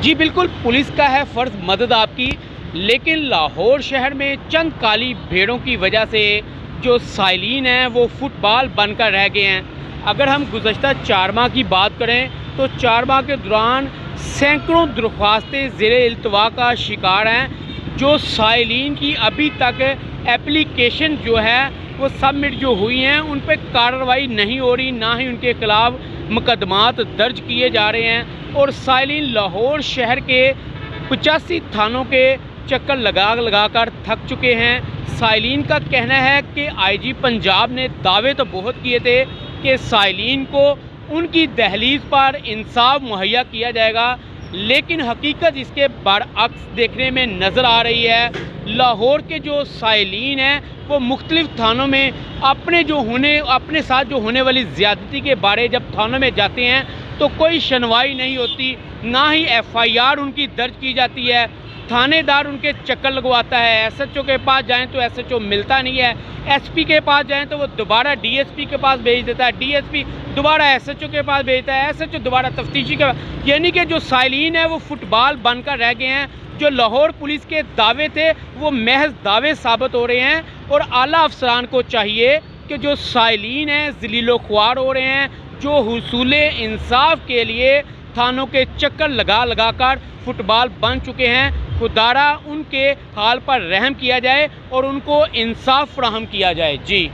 जी बिल्कुल, पुलिस का है फ़र्ज़ मदद आपकी, लेकिन लाहौर शहर में चंद काली भेड़ों की वजह से जो साइलिन हैं वो फुटबॉल बनकर रह गए हैं। अगर हम गुज़श्ता 4 माह की बात करें तो 4 माह के दौरान सैकड़ों दरख्वास्तें ज़ेरे इल्तवा का शिकार हैं। जो साइलिन की अभी तक एप्लीकेशन जो है वो सबमिट जो हुई हैं उन पर कार्रवाई नहीं हो रही, ना ही उनके ख़िलाफ़ मुकदमात दर्ज किए जा रहे हैं। और साइलिन लाहौर शहर के 85 थानों के चक्कर लगा कर थक चुके हैं। साइलिन का कहना है कि आईजी पंजाब ने दावे तो बहुत किए थे कि साइलिन को उनकी दहलीज पर इंसाफ मुहैया किया जाएगा, लेकिन हकीकत इसके बरअक्स देखने में नज़र आ रही है। लाहौर के जो साइलिन हैं वो मुख्तलिफ़ थानों में अपने साथ जो होने वाली ज़्यादती के बारे जब थानों में जाते हैं तो कोई सुनवाई नहीं होती, ना ही FIR उनकी दर्ज की जाती है। थानेदार उनके चक्कर लगवाता है, SHO के पास जाएं तो SHO मिलता नहीं है, SP के पास जाएं तो वो दोबारा DSP के पास भेज देता है, DSP दोबारा SHO के पास भेजता है, SHO दोबारा तफ्तीशी के पास। यानी कि जो साइलिन है वो फुटबॉल बनकर रह गए हैं। जो लाहौर पुलिस के दावे थे वो महज दावे साबित हो रहे हैं। और आला अफसरान को चाहिए कि जो साइलिन हैं ज़लीलो ख्वार हो रहे हैं, जो हुसूले इंसाफ के लिए थानों के चक्कर लगा कर फुटबॉल बन चुके हैं, खुदारा उनके हाल पर रहम किया जाए और उनको इंसाफ फराहम किया जाए। जी।